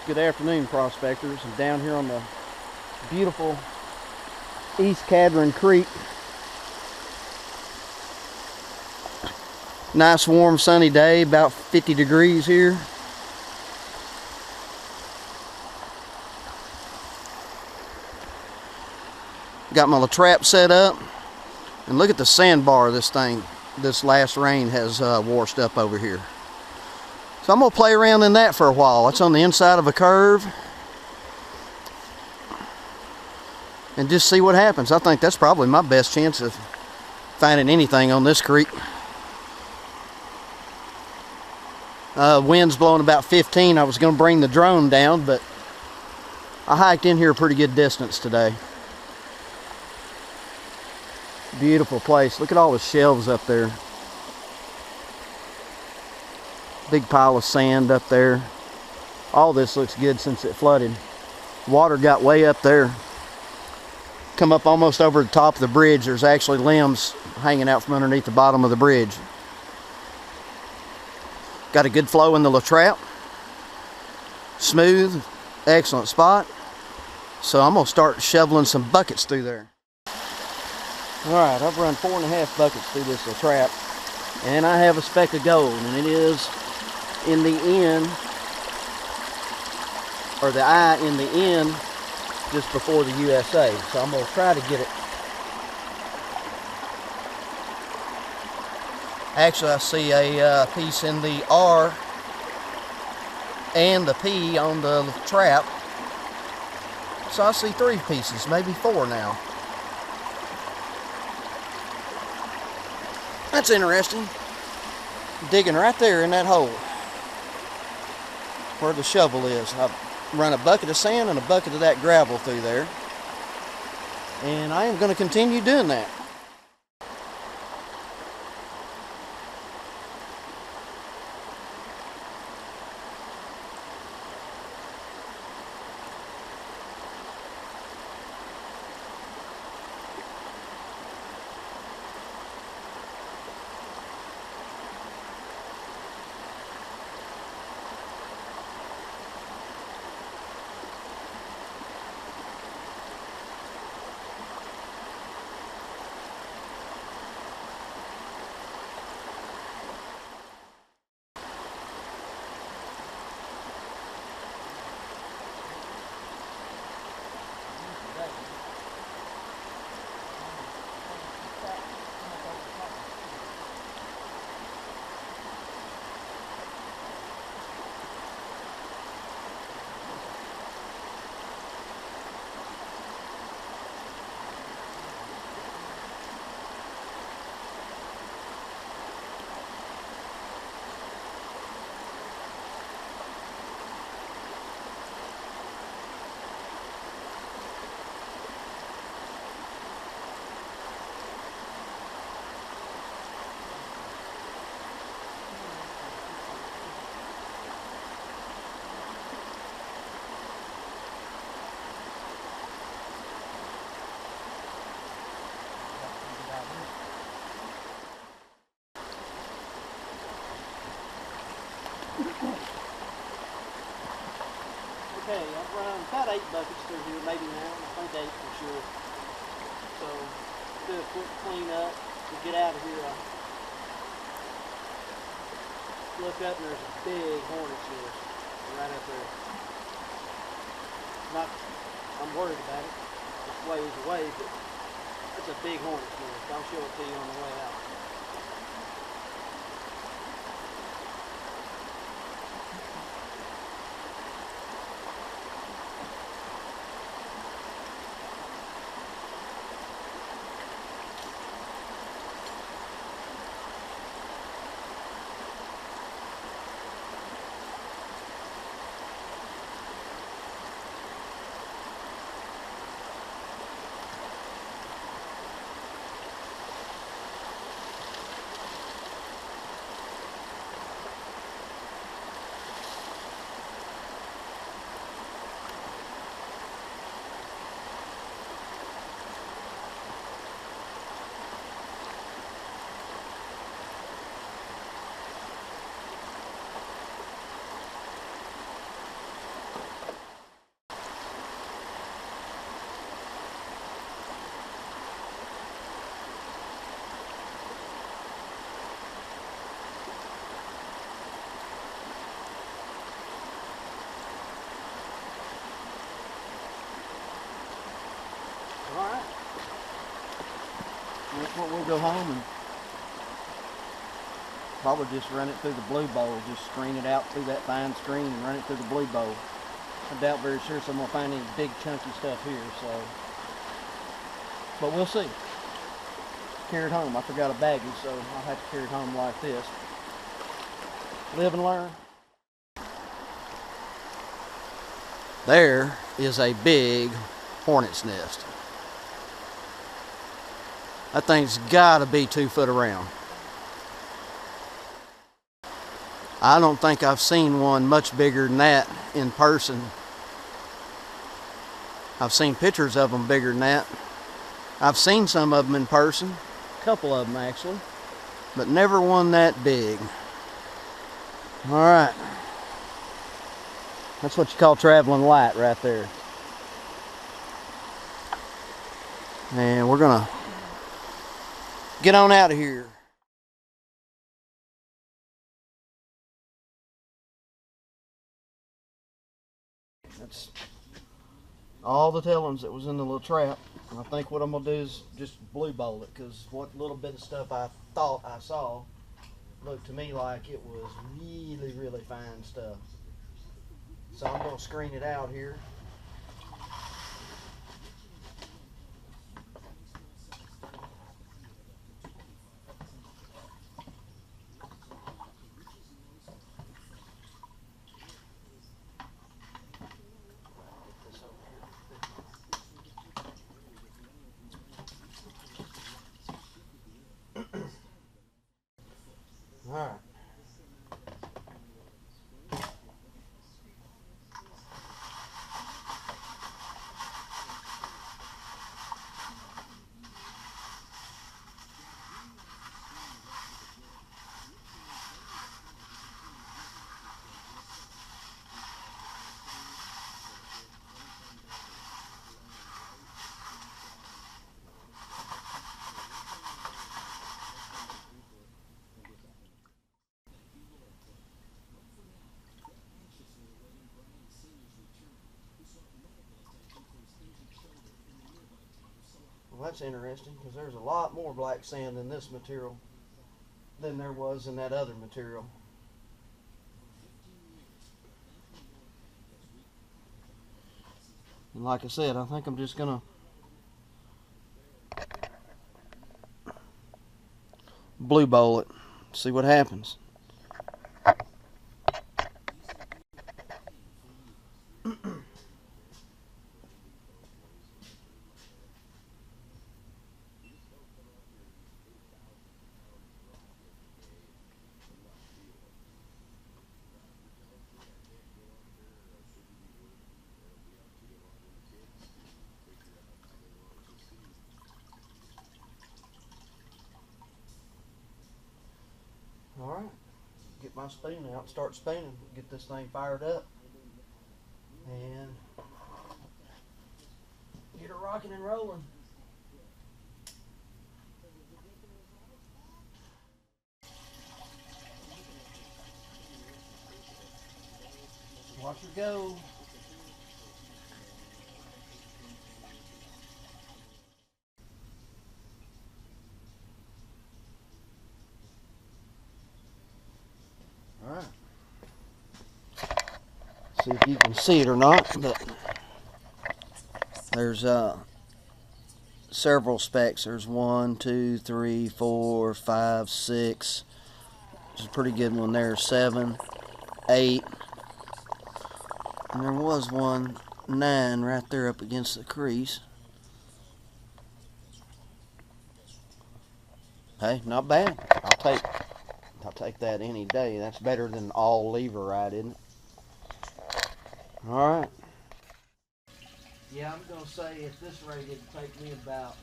Good afternoon, prospectors. I'm down here on the beautiful East Cadron Creek. Nice warm sunny day, about 50 degrees here. Got my little trap set up, and look at the sandbar this last rain has washed up over here. So I'm gonna play around in that for a while. It's on the inside of a curve, and just see what happens. I think that's probably my best chance of finding anything on this creek. Wind's blowing about 15. I was gonna bring the drone down, but I hiked in here a pretty good distance today. Beautiful place. Look at all the shelves up there. Big pile of sand up there. All this looks good since it flooded. Water got way up there. Come up almost over the top of the bridge. There's actually limbs hanging out from underneath the bottom of the bridge. Got a good flow in the little trap. Smooth, excellent spot. So I'm gonna start shoveling some buckets through there. Alright, I've run 4.5 buckets through this little trap, and I have a speck of gold, and it is in the end, or the eye in the end, just before the USA. So I'm going to try to get it. Actually, I see a piece in the R and the P on the trap. So I see 3 pieces, maybe 4 now. That's interesting. Digging right there in that hole where the shovel is. I've run a bucket of sand and a bucket of that gravel through there, and I am going to continue doing that. Okay, I've run about 8 buckets through here, maybe now. I think 8 for sure. So, do a quick clean up to get out of here. I look up and there's a big hornet's nest right up there. I'm worried about it. It's ways away, but it's a big hornet's nest. I'll show it to you on the way out. that's what we'll go home and probably just run it through the blue bowl. Just screen it out through that fine screen and run it through the blue bowl. I doubt very sure I'm gonna find any big chunky stuff here, so. But we'll see. Carry it home. I forgot a baggie, so I'll have to carry it home like this. Live and learn. There is a big hornet's nest. That thing's gotta be 2 foot around. I don't think I've seen one much bigger than that in person. I've seen pictures of them bigger than that. I've seen some of them in person, a couple of them actually, but never one that big. All right, that's what you call traveling light right there. And we're gonna get on out of here. That's all the tellings that was in the little trap. And I think what I'm gonna do is just blue bowl it, because what little bit of stuff I thought I saw looked to me like it was really, really fine stuff. So I'm gonna screen it out here. All right. Well, that's interesting, because there's a lot more black sand in this material than there was in that other material. And like I said, I think I'm just gonna blue bowl it, see what happens. Alright, get my spoon out, start spooning, get this thing fired up, and get her rocking and rolling. Watch her go. Alright. See if you can see it or not, but there's several specks. There's 1, 2, 3, 4, 5, 6. There's a pretty good one there. 7, 8. And there was one 9 right there up against the crease. Hey, not bad. I'll take that any day. That's better than all leverite, isn't it? All right. Yeah, I'm gonna say at this rate it'd take me about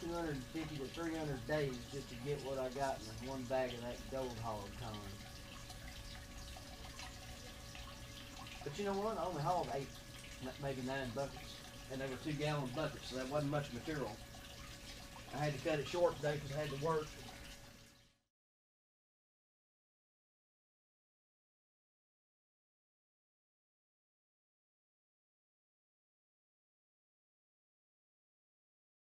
250 to 300 days just to get what I got in one bag of that gold hog con. But you know what? I only hauled 8, maybe 9 buckets, and they were 2-gallon buckets, so that wasn't much material. I had to cut it short today because I had to work.